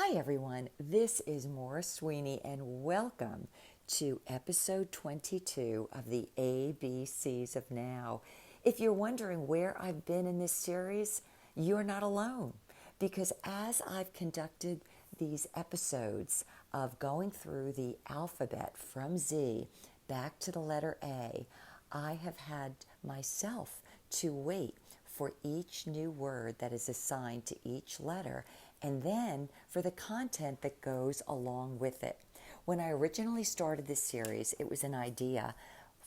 Hi everyone, this is Maura Sweeney and welcome to episode 22 of the ABCs of Now. If you're wondering where I've been in this series, you're not alone, because as I've conducted these episodes of going through the alphabet from Z back to the letter A, I have had myself to wait for each new word that is assigned to each letter, and then for the content that goes along with it. When I originally started this series, it was an idea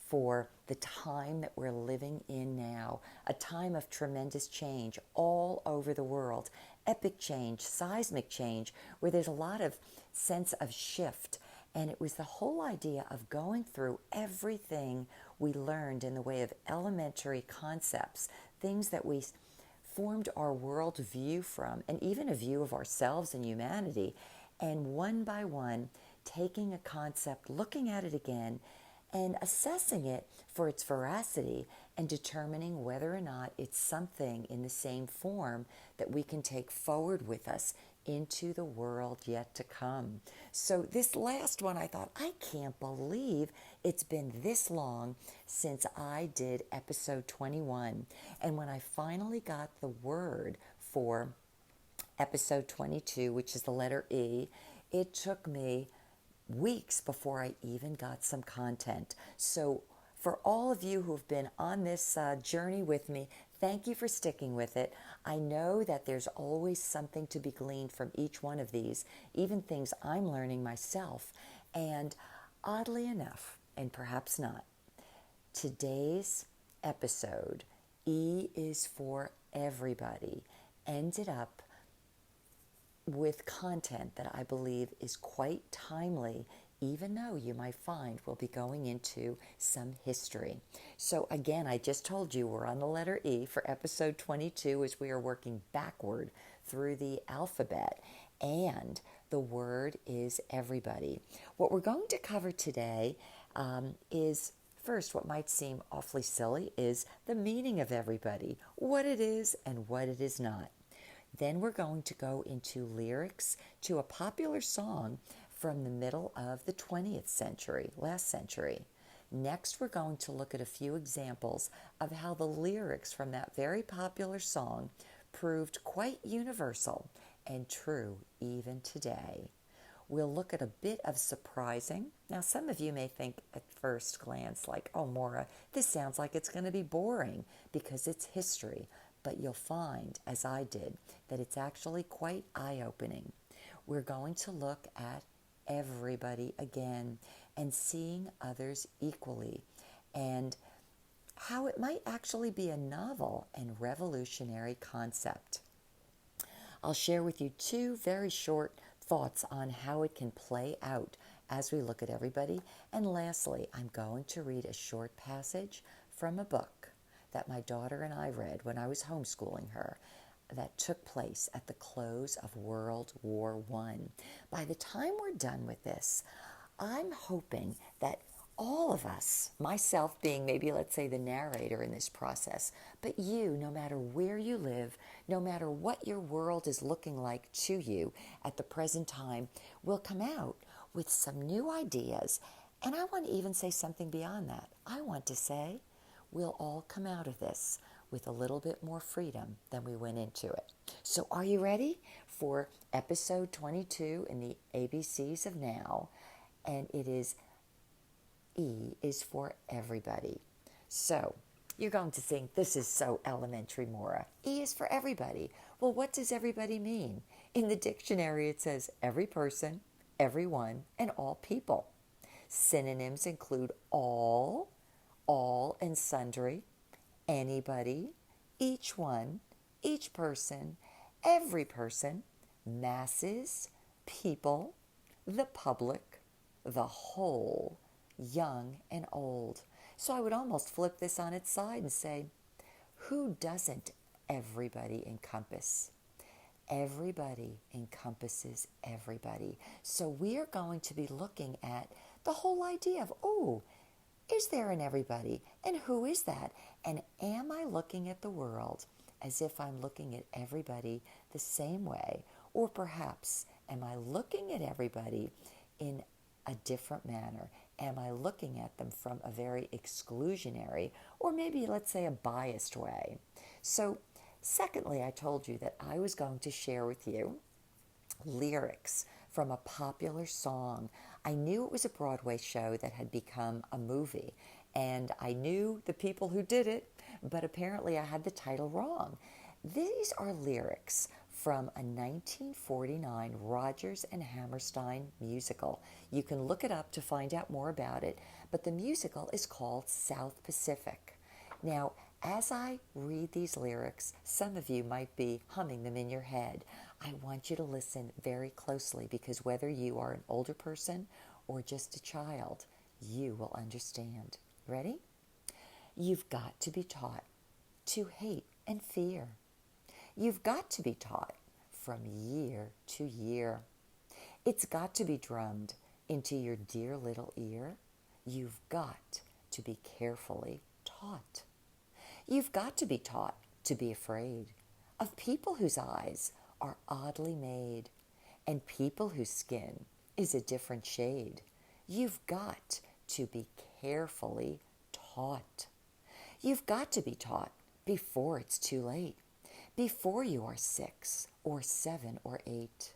for the time that we're living in now, a time of tremendous change all over the world, epic change, seismic change, where there's a lot of sense of shift. And it was the whole idea of going through everything we learned in the way of elementary concepts, things that we formed our world view from, and even a view of ourselves and humanity, and one by one, taking a concept, looking at it again, and assessing it for its veracity and determining whether or not it's something in the same form that we can take forward with us into the world yet to come. So this last one, I thought, I can't believe it's been this long since I did episode 21. And when I finally got the word for episode 22, which is the letter E, it took me weeks before I even got some content. So for all of you who have been on this journey with me, thank you for sticking with it. I know that there's always something to be gleaned from each one of these, even things I'm learning myself. And oddly enough, and perhaps not, today's episode, E is for everybody, ended up with content that I believe is quite timely, even though you might find we'll be going into some history. So again, I just told you we're on the letter E for episode 22 as we are working backward through the alphabet, and the word is everybody. What we're going to cover today is first, what might seem awfully silly is the meaning of everybody, what it is and what it is not. Then we're going to go into lyrics to a popular song from the middle of the 20th century, last century. Next, we're going to look at a few examples of how the lyrics from that very popular song proved quite universal and true even today. We'll look at a bit of surprising. Now, some of you may think at first glance like, oh, Maura, this sounds like it's going to be boring because it's history. But you'll find, as I did, that it's actually quite eye-opening. We're going to look at everybody again and seeing others equally, and how it might actually be a novel and revolutionary concept. I'll share with you two very short thoughts on how it can play out as we look at everybody. And lastly, I'm going to read a short passage from a book that my daughter and I read when I was homeschooling her, that took place at the close of World War I. By the time we're done with this, I'm hoping that all of us, myself being maybe, let's say, the narrator in this process, but you, no matter where you live, no matter what your world is looking like to you at the present time, will come out with some new ideas. And I want to even say something beyond that. I want to say, we'll all come out of this with a little bit more freedom than we went into it. So are you ready for episode 22 in the ABCs of Now? And it is E is for everybody. So you're going to think, this is so elementary, Maura. E is for everybody. Well, what does everybody mean? In the dictionary, it says every person, everyone, and all people. Synonyms include all and sundry, anybody, each one, each person, every person, masses, people, the public, the whole, young and old. So I would almost flip this on its side and say, who doesn't everybody encompass? Everybody encompasses everybody. So we are going to be looking at the whole idea of, is there an everybody? And who is that? And am I looking at the world as if I'm looking at everybody the same way? Or perhaps Am I looking at everybody in a different manner? Am I looking at them from a very exclusionary or maybe, let's say, a biased way? So, secondly, I told you that I was going to share with you lyrics from a popular song. I knew it was a Broadway show that had become a movie, and I knew the people who did it, but apparently I had the title wrong. These are lyrics from a 1949 Rodgers and Hammerstein musical. You can look it up to find out more about it, but the musical is called South Pacific. Now, as I read these lyrics, some of you might be humming them in your head. I want you to listen very closely because whether you are an older person or just a child, you will understand. Ready? You've got to be taught to hate and fear. You've got to be taught from year to year. It's got to be drummed into your dear little ear. You've got to be carefully taught. You've got to be taught to be afraid of people whose eyes are oddly made and people whose skin is a different shade. You've got to be carefully taught. You've got to be taught before it's too late, before you are 6 or 7 or 8,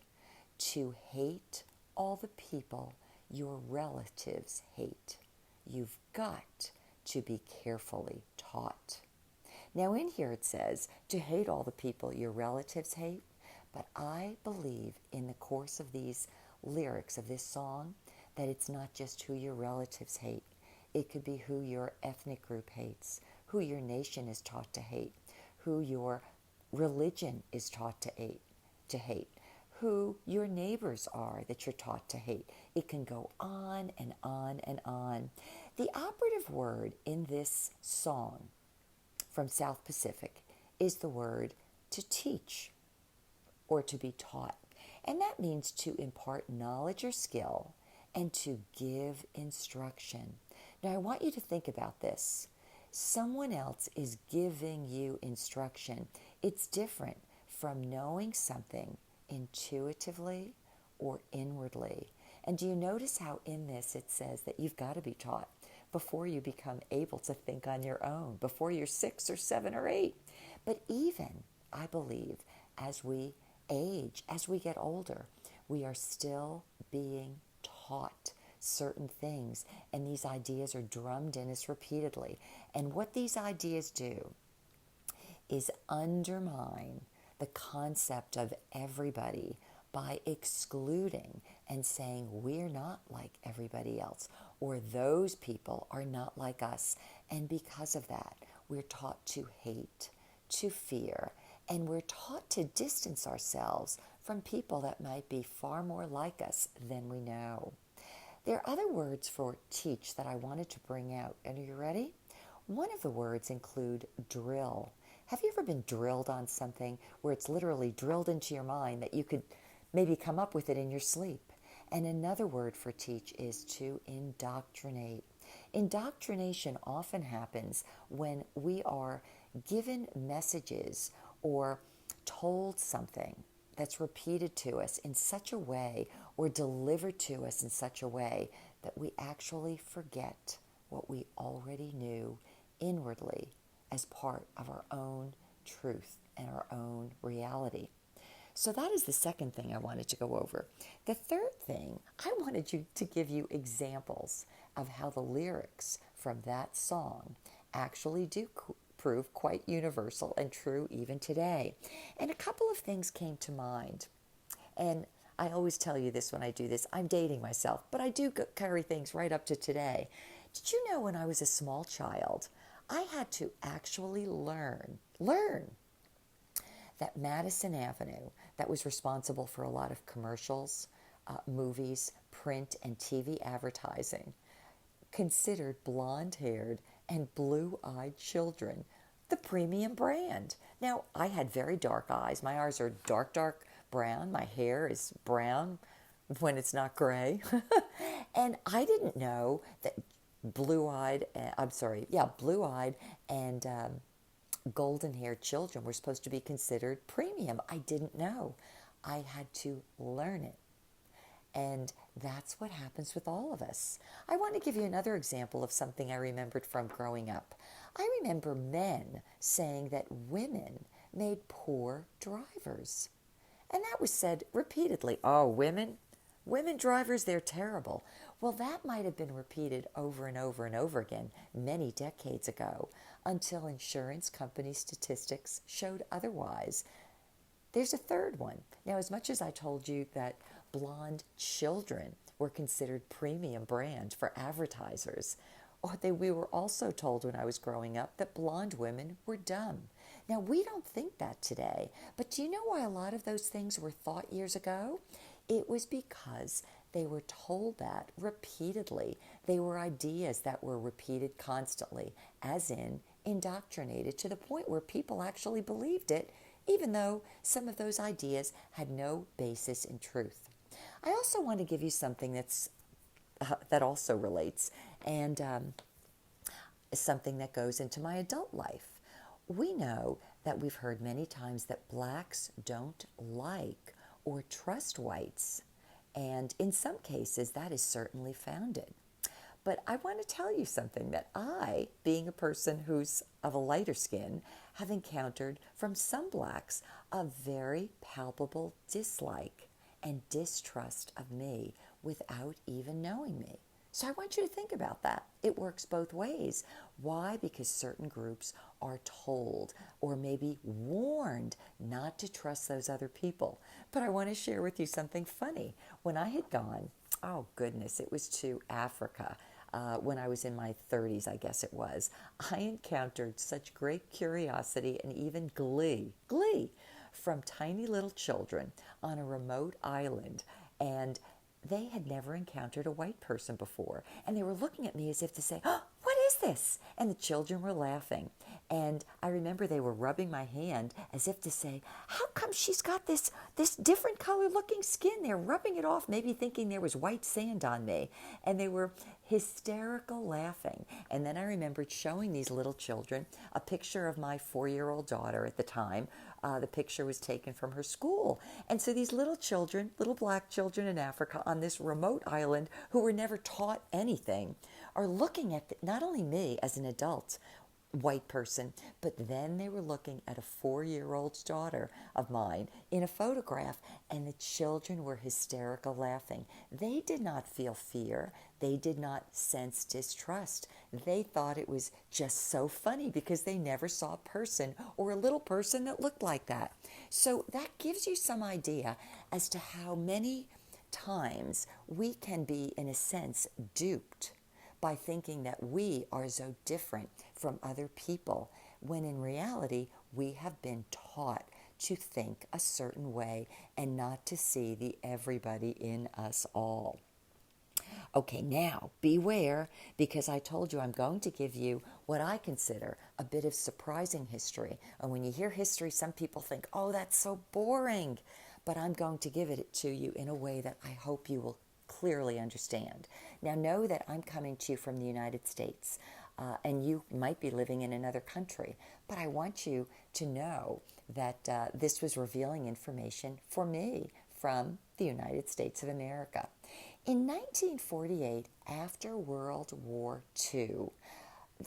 to hate all the people your relatives hate. You've got to be carefully taught. Now in here it says to hate all the people your relatives hate, but I believe in the course of these lyrics of this song that it's not just who your relatives hate. It could be who your ethnic group hates, who your nation is taught to hate, who your religion is taught to hate, who your neighbors are that you're taught to hate. It can go on and on and on. The operative word in this song from South Pacific is the word to teach or to be taught. And that means to impart knowledge or skill and to give instruction. Now I want you to think about this. Someone else is giving you instruction. It's different from knowing something intuitively or inwardly. And do you notice how in this it says that you've got to be taught before you become able to think on your own, before you're 6 or 7 or 8. But even, I believe, as we age, as we get older, we are still being taught certain things, and these ideas are drummed in us repeatedly. And what these ideas do is undermine the concept of everybody by excluding and saying we're not like everybody else, or those people are not like us. And because of that, we're taught to hate, to fear, and we're taught to distance ourselves from people that might be far more like us than we know. There are other words for teach that I wanted to bring out. And are you ready? One of the words include drill. Have you ever been drilled on something where it's literally drilled into your mind that you could maybe come up with it in your sleep? And another word for teach is to indoctrinate. Indoctrination often happens when we are given messages or told something that's repeated to us in such a way or delivered to us in such a way that we actually forget what we already knew inwardly as part of our own truth and our own reality. So that is the second thing I wanted to go over. The third thing, I wanted to give you examples of how the lyrics from that song actually do prove quite universal and true even today. And a couple of things came to mind. And I always tell you this when I do this. I'm dating myself, but I do carry things right up to today. Did you know when I was a small child, I had to actually learn that Madison Avenue, that was responsible for a lot of commercials, movies, print, and TV advertising, considered blonde-haired and blue-eyed children the premium brand. Now, I had very dark eyes. My eyes are dark brown. My hair is brown when it's not gray. And I didn't know that blue-eyed and golden-haired children were supposed to be considered premium. I didn't know. I had to learn it And that's what happens with all of us. I want to give you another example of something I remembered from growing up. I remember men saying that women made poor drivers. And that was said repeatedly. Oh, women drivers, they're terrible. Well, that might have been repeated over and over and over again many decades ago until insurance company statistics showed otherwise. There's a third one. Now, as much as I told you that blonde children were considered premium brand for advertisers, we were also told when I was growing up that blonde women were dumb. Now, we don't think that today, but do you know why a lot of those things were thought years ago? It was because they were told that repeatedly. They were ideas that were repeated constantly, as in indoctrinated to the point where people actually believed it, even though some of those ideas had no basis in truth. I also want to give you something that also relates, and something that goes into my adult life. We know that we've heard many times that blacks don't like or trust whites, and in some cases that is certainly founded. But I want to tell you something that I, being a person who's of a lighter skin, have encountered from some blacks a very palpable dislike and distrust of me without even knowing me. So I want you to think about that. It works both ways. Why? Because certain groups are told or maybe warned not to trust those other people. But I want to share with you something funny. When I had gone, oh goodness, it was to Africa. When I was in my 30s, I guess it was, I encountered such great curiosity and even glee from tiny little children on a remote island. And they had never encountered a white person before. And they were looking at me as if to say, oh, what is this? And the children were laughing. And I remember they were rubbing my hand as if to say, how come she's got this different color looking skin? They're rubbing it off, maybe thinking there was white sand on me. And they were hysterical laughing. And then I remembered showing these little children a picture of my 4-year-old daughter at the time. The picture was taken from her school. And so these little children, little black children in Africa on this remote island who were never taught anything, are looking at not only me as an adult white person, but then they were looking at a 4-year-old daughter of mine in a photograph, and the children were hysterical laughing. They did not feel fear. They did not sense distrust. They thought it was just so funny because they never saw a person or a little person that looked like that. So that gives you some idea as to how many times we can be, in a sense, duped by thinking that we are so different from other people, when in reality we have been taught to think a certain way and not to see the everybody in us all. Okay, now beware, because I told you I'm going to give you what I consider a bit of surprising history. And when you hear history, some people think, oh, that's so boring. But I'm going to give it to you in a way that I hope you will clearly understand. Now, know that I'm coming to you from the United States, and you might be living in another country, but I want you to know that this was revealing information for me from the United States of America. In 1948, after World War II,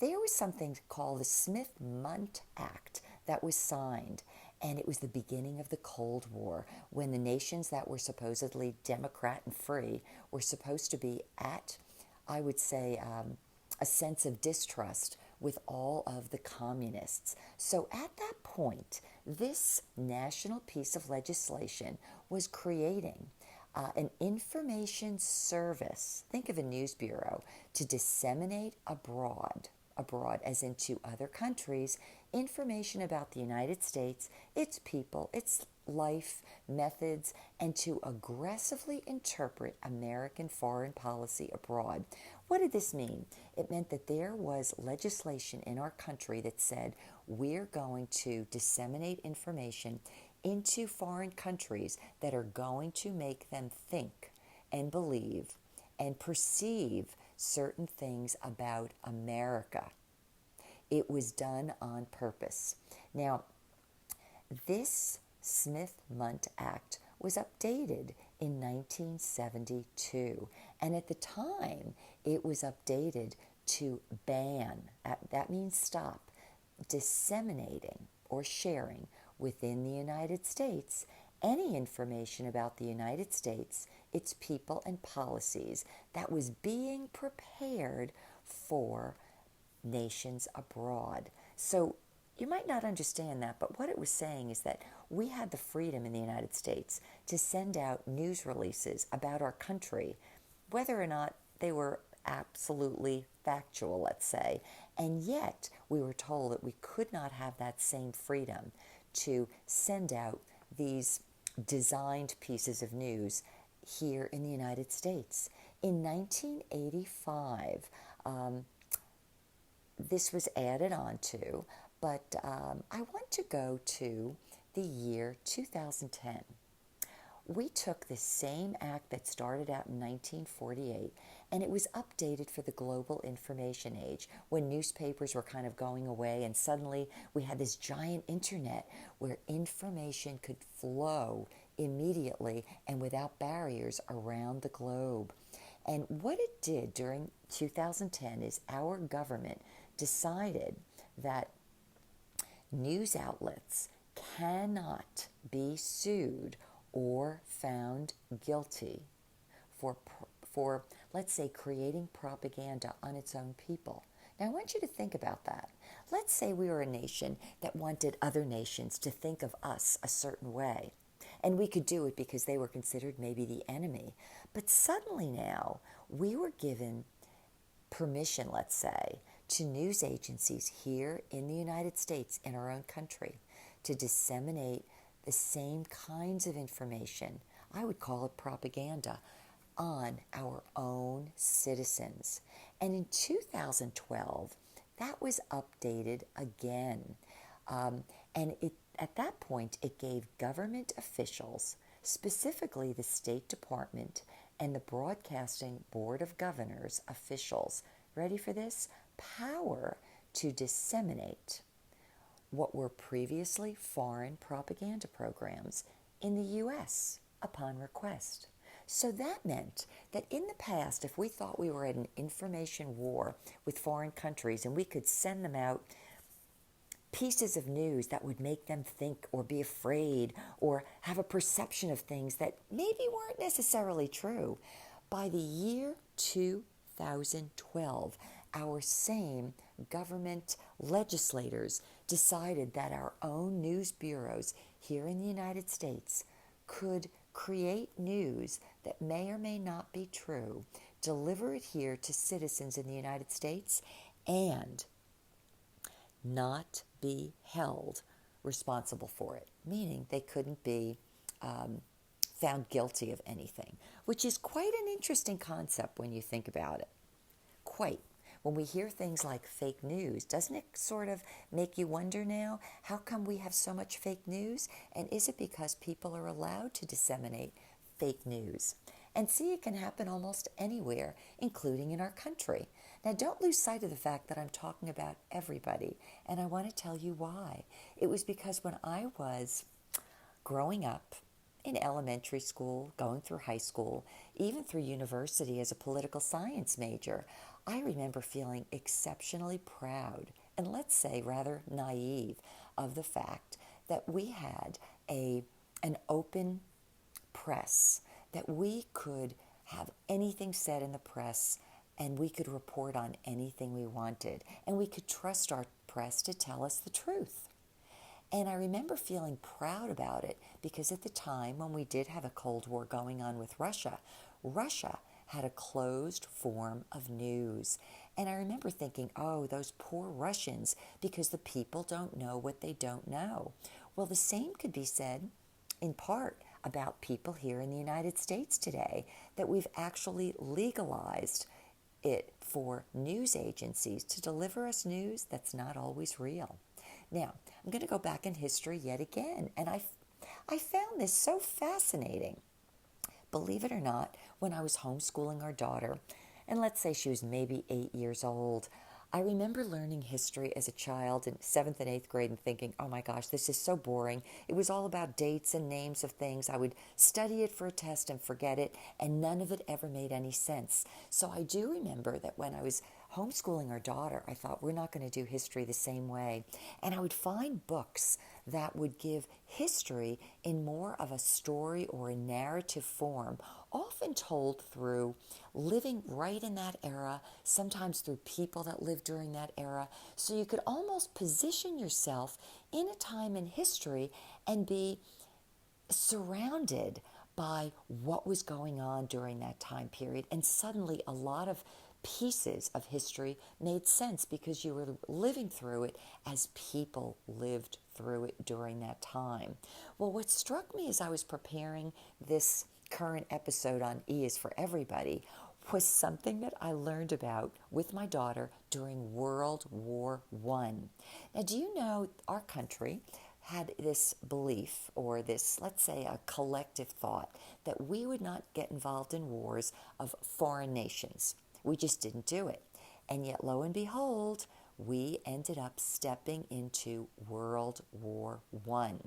there was something called the Smith-Mundt Act that was signed. And it was the beginning of the Cold War, when the nations that were supposedly democrat and free were supposed to be at, I would say, a sense of distrust with all of the communists. So at that point, this national piece of legislation was creating an information service, think of a news bureau, to disseminate abroad as into other countries, information about the United States, its people, its life, methods, and to aggressively interpret American foreign policy abroad. What did this mean? It meant that there was legislation in our country that said we're going to disseminate information into foreign countries that are going to make them think and believe and perceive certain things about America. It was done on purpose. Now, this Smith-Mundt Act was updated in 1972. And at the time, it was updated to ban, that means stop, disseminating or sharing within the United States any information about the United States, its people and policies that was being prepared for nations abroad. So you might not understand that, but what it was saying is that we had the freedom in the United States to send out news releases about our country, whether or not they were absolutely factual, let's say. And yet we were told that we could not have that same freedom to send out these designed pieces of news here in the United States. In 1985, this was added on to, but I want to go to the year 2010. We took the same act that started out in 1948, and it was updated for the global information age when newspapers were kind of going away, and suddenly we had this giant internet where information could flow immediately and without barriers around the globe. And what it did during 2010 is our government decided that news outlets cannot be sued or found guilty for, let's say, creating propaganda on its own people. Now, I want you to think about that. Let's say we were a nation that wanted other nations to think of us a certain way, and we could do it because they were considered maybe the enemy. But suddenly now, we were given permission, let's say, to news agencies here in the United States, in our own country, to disseminate the same kinds of information, I would call it propaganda, on our own citizens. And in 2012, that was updated again. At that point, it gave government officials, specifically the State Department and the Broadcasting Board of Governors officials, ready for this? Power to disseminate what were previously foreign propaganda programs in the U.S. upon request. So that meant that in the past, if we thought we were at an information war with foreign countries and we could send them out pieces of news that would make them think or be afraid or have a perception of things that maybe weren't necessarily true, by the year 2012, our same government legislators decided that our own news bureaus here in the United States could create news that may or may not be true, deliver it here to citizens in the United States, and not be held responsible for it, meaning they couldn't be found guilty of anything, which is quite an interesting concept when you think about it. Quite. When we hear things like fake news, doesn't it sort of make you wonder now, how come we have so much fake news? And is it because people are allowed to disseminate fake news? And see, it can happen almost anywhere, including in our country. Now, don't lose sight of the fact that I'm talking about everybody, and I want to tell you why. It was because when I was growing up, in elementary school, going through high school, even through university as a political science major, I remember feeling exceptionally proud and, let's say, rather naive of the fact that we had an open press, that we could have anything said in the press and we could report on anything we wanted, and we could trust our press to tell us the truth. And I remember feeling proud about it because at the time when we did have a Cold War going on with Russia, Russia had a closed form of news. And I remember thinking, oh, those poor Russians, because the people don't know what they don't know. Well, the same could be said in part about people here in the United States today, that we've actually legalized it for news agencies to deliver us news that's not always real. Now, I'm going to go back in history yet again, and I found this so fascinating. Believe it or not, when I was homeschooling our daughter, and let's say she was maybe 8 years old, I remember learning history as a child in seventh and eighth grade and thinking, oh my gosh, this is so boring. It was all about dates and names of things. I would study it for a test and forget it, and none of it ever made any sense. So I do remember that when I was homeschooling our daughter, I thought, we're not going to do history the same way. And I would find books that would give history in more of a story or a narrative form, often told through living right in that era, sometimes through people that lived during that era. So you could almost position yourself in a time in history and be surrounded by what was going on during that time period. And suddenly a lot of pieces of history made sense because you were living through it as people lived through it during that time. Well, what struck me as I was preparing this current episode on E is for Everybody was something that I learned about with my daughter during World War One. Now, do you know our country had this belief, or this, let's say, a collective thought, that we would not get involved in wars of foreign nations. We just didn't do it. And yet, lo and behold, we ended up stepping into World War One.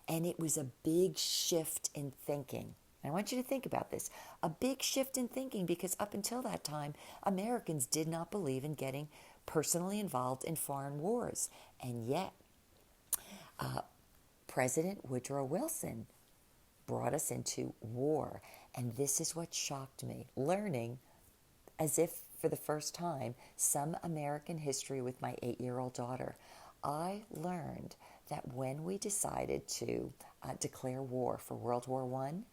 And it was a big shift in thinking. I want you to think about this. A big shift in thinking, because up until that time, Americans did not believe in getting personally involved in foreign wars. And yet, President Woodrow Wilson brought us into war. And this is what shocked me, learning, as if for the first time, some American history with my 8-year-old daughter. I learned that when we decided to declare war for World War One,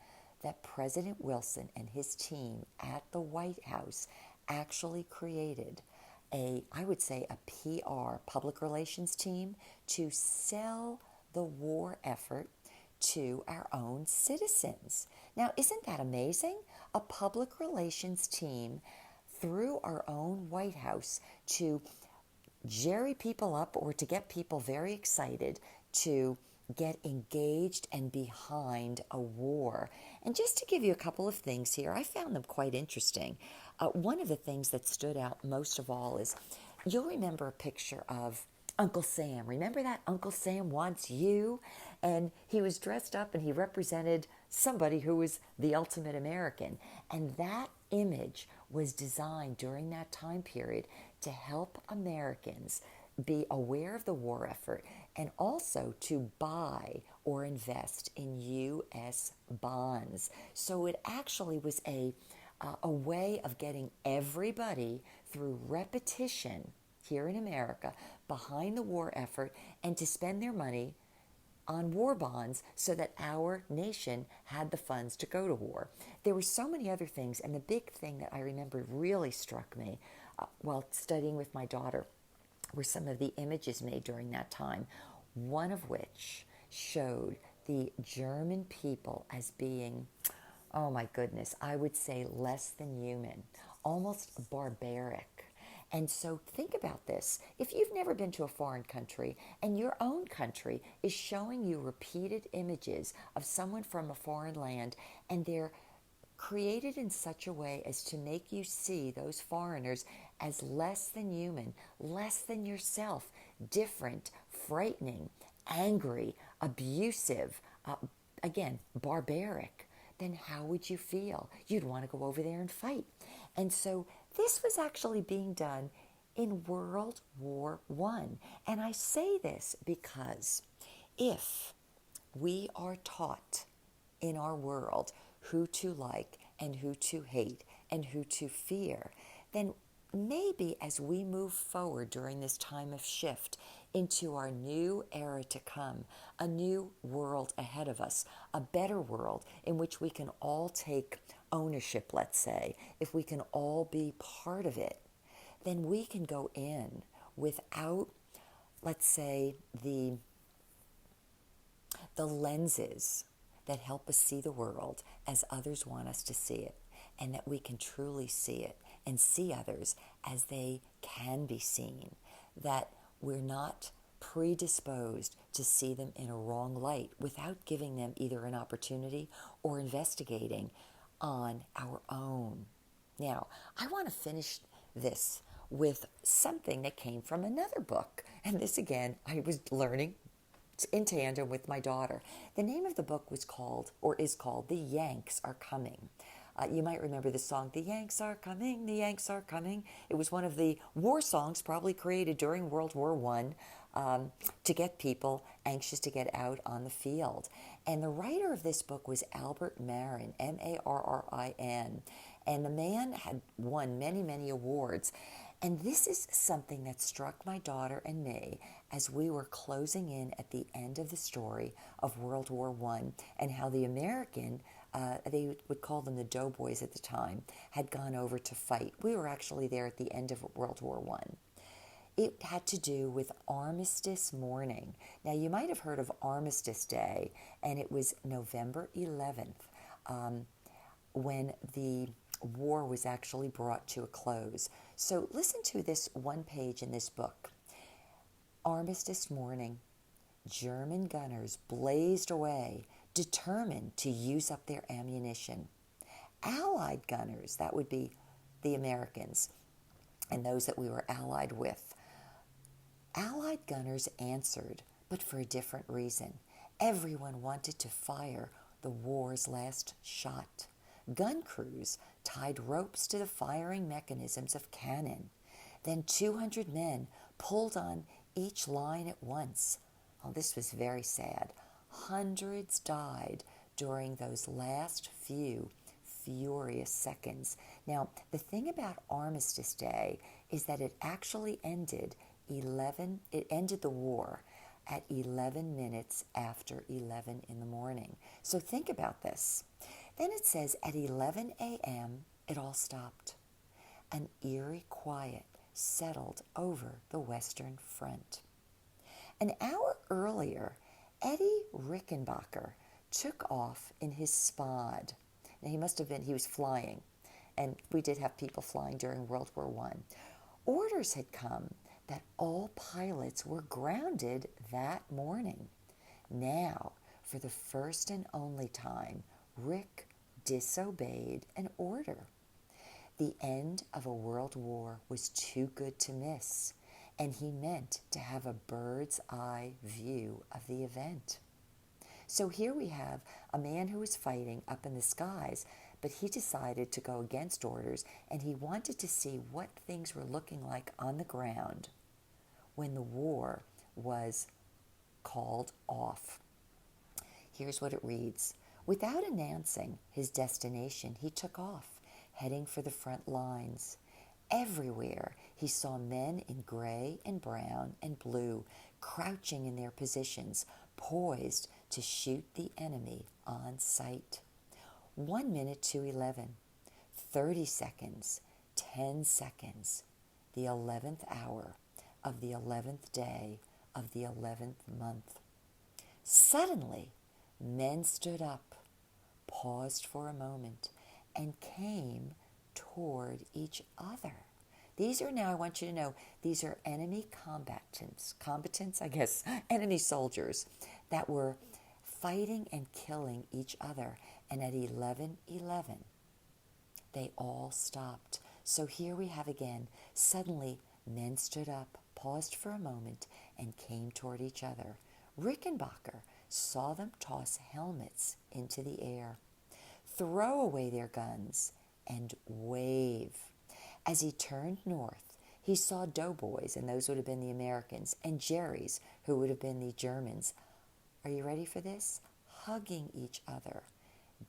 that President Wilson and his team at the White House actually created I would say, a PR, public relations team to sell the war effort to our own citizens. Now, isn't that amazing? A public relations team through our own White House to jerry people up, or to get people very excited to get engaged and behind a war. And just to give you a couple of things here, I found them quite interesting. One of the things that stood out most of all is, you'll remember a picture of Uncle Sam. Remember that Uncle Sam Wants You? And he was dressed up and he represented somebody who was the ultimate American. And that image was designed during that time period to help Americans be aware of the war effort, and also to buy or invest in U.S. bonds. So it actually was a way of getting everybody through repetition here in America behind the war effort, and to spend their money on war bonds so that our nation had the funds to go to war. There were so many other things, and the big thing that I remember really struck me while studying with my daughter were some of the images made during that time, one of which showed the German people as being, oh my goodness, I would say less than human, almost barbaric. And so think about this. If you've never been to a foreign country and your own country is showing you repeated images of someone from a foreign land, and they're created in such a way as to make you see those foreigners as less than human, less than yourself, different, frightening, angry, abusive, again, barbaric, then how would you feel? You'd want to go over there and fight. And so this was actually being done in World War One. And I say this because if we are taught in our world who to like and who to hate and who to fear, then maybe as we move forward during this time of shift into our new era to come, a new world ahead of us, a better world in which we can all take ownership, let's say, if we can all be part of it, then we can go in without, let's say, the lenses that help us see the world as others want us to see it, and that we can truly see it and see others as they can be seen, that we're not predisposed to see them in a wrong light without giving them either an opportunity or investigating on our own. Now, I want to finish this with something that came from another book. And this again, I was learning in tandem with my daughter. The name of the book was called, or is called, The Yanks Are Coming. You might remember the song, The Yanks Are Coming, The Yanks Are Coming. It was one of the war songs probably created during World War I to get people anxious to get out on the field. And the writer of this book was Albert Marin, Marrin. And the man had won many, many awards. And this is something that struck my daughter and me as we were closing in at the end of the story of World War I, and how the American, they would call them the doughboys at the time, had gone over to fight. We were actually there at the end of World War I. It had to do with Armistice Morning. Now, you might have heard of Armistice Day, and it was November 11th when the war was actually brought to a close. So listen to this one page in this book. Armistice Morning. German gunners blazed away, determined to use up their ammunition. Allied gunners, that would be the Americans and those that we were allied with. Allied gunners answered, but for a different reason. Everyone wanted to fire the war's last shot. Gun crews tied ropes to the firing mechanisms of cannon. Then 200 men pulled on each line at once. Oh, this was very sad. Hundreds died during those last few furious seconds. Now, the thing about Armistice Day is that it actually ended the war at 11 minutes after 11 in the morning. So think about this. Then it says at 11 a.m. it all stopped. An eerie quiet settled over the Western Front. An hour earlier, Eddie Rickenbacker took off in his Spad. Now he was flying, and we did have people flying during World War I. Orders had come that all pilots were grounded that morning. Now, for the first and only time, Rick disobeyed an order. The end of a world war was too good to miss, and he meant to have a bird's eye view of the event. So here we have a man who was fighting up in the skies, but he decided to go against orders, and he wanted to see what things were looking like on the ground when the war was called off. Here's what it reads. Without announcing his destination, he took off, heading for the front lines. Everywhere he saw men in gray and brown and blue, crouching in their positions, poised to shoot the enemy on sight. 1 minute to 11, 30 seconds, 10 seconds, the 11th hour of the 11th day of the 11th month. Suddenly, men stood up, paused for a moment, and came toward each other. These are now, I want you to know, these are enemy enemy soldiers that were fighting and killing each other. And at 11:11, they all stopped. So here we have again, suddenly men stood up, paused for a moment, and came toward each other. Rickenbacker saw them toss helmets into the air, throw away their guns, and wave. As he turned north, he saw doughboys, and those would have been the Americans, and Jerrys, who would have been the Germans. Are you ready for this? Hugging each other,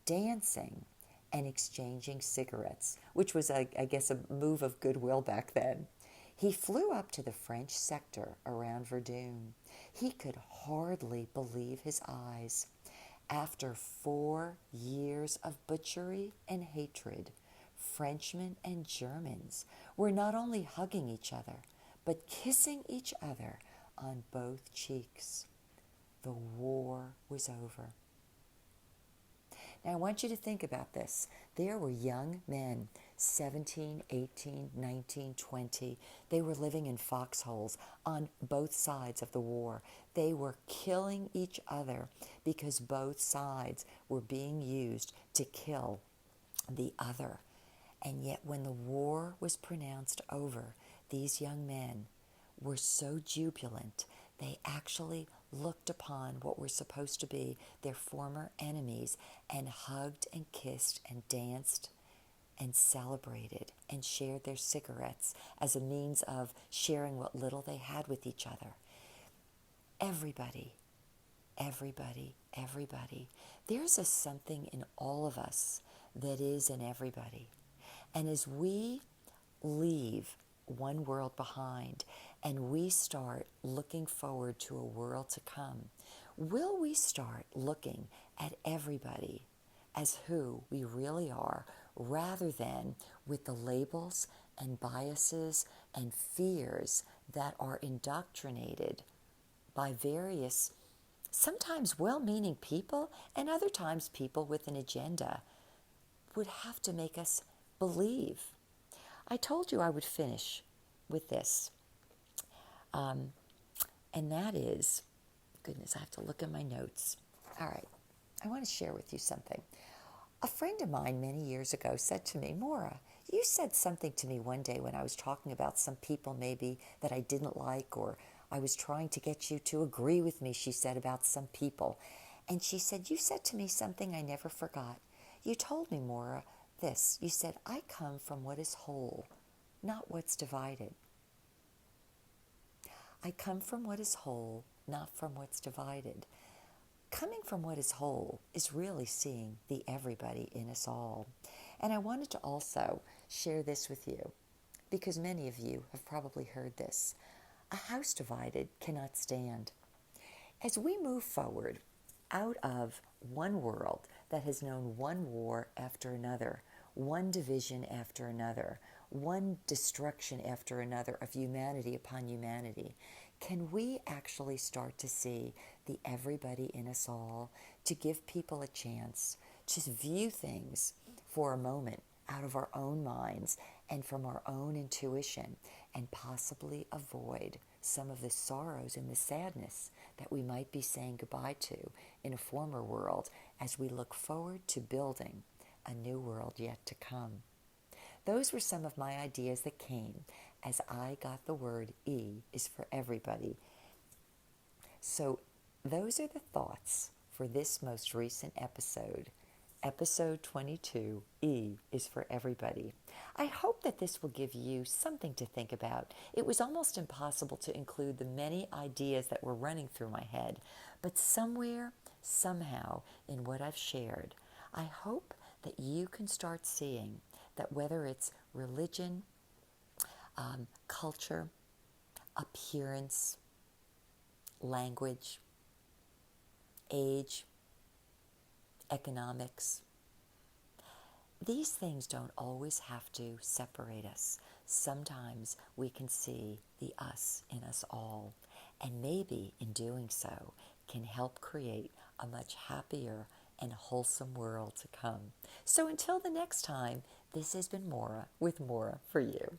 dancing, and exchanging cigarettes, which was, I guess, a move of goodwill back then. He flew up to the French sector around Verdun. He could hardly believe his eyes. After 4 years of butchery and hatred, Frenchmen and Germans were not only hugging each other, but kissing each other on both cheeks. The war was over. Now, I want you to think about this. There were young men, 17, 18, 19, 20. They were living in foxholes on both sides of the war. They were killing each other because both sides were being used to kill the other. And yet when the war was pronounced over, these young men were so jubilant, they actually looked upon what were supposed to be their former enemies and hugged and kissed and danced and celebrated and shared their cigarettes as a means of sharing what little they had with each other. Everybody, everybody, everybody. There's a something in all of us that is in everybody. And as we leave one world behind and we start looking forward to a world to come, will we start looking at everybody as who we really are, rather than with the labels and biases and fears that are indoctrinated by various, sometimes well-meaning people and other times people with an agenda, would have to make us believe. I told you I would finish with this, and that is, goodness, I have to look at my notes. All right, I want to share with you something. A friend of mine many years ago said to me, Maura, you said something to me one day when I was talking about some people maybe that I didn't like, or I was trying to get you to agree with me, she said, about some people. And she said, you said to me something I never forgot. You told me, Maura, this. You said, I come from what is whole, not what's divided. I come from what is whole, not from what's divided. Coming from what is whole is really seeing the everybody in us all. And I wanted to also share this with you, because many of you have probably heard this. A house divided cannot stand. As we move forward out of one world that has known one war after another, one division after another, one destruction after another of humanity upon humanity, can we actually start to see the everybody in us all, to give people a chance to view things for a moment out of our own minds and from our own intuition, and possibly avoid some of the sorrows and the sadness that we might be saying goodbye to in a former world as we look forward to building a new world yet to come. Those were some of my ideas that came as I got the word E is for everybody. So those are the thoughts for this most recent episode. Episode 22, E is for everybody. I hope that this will give you something to think about. It was almost impossible to include the many ideas that were running through my head, but somewhere, somehow, in what I've shared, I hope that you can start seeing that whether it's religion, culture, appearance, language, age, economics, these things don't always have to separate us. Sometimes we can see the us in us all, and maybe in doing so can help create a much happier and wholesome world to come. So until the next time, this has been Maura with Maura for you.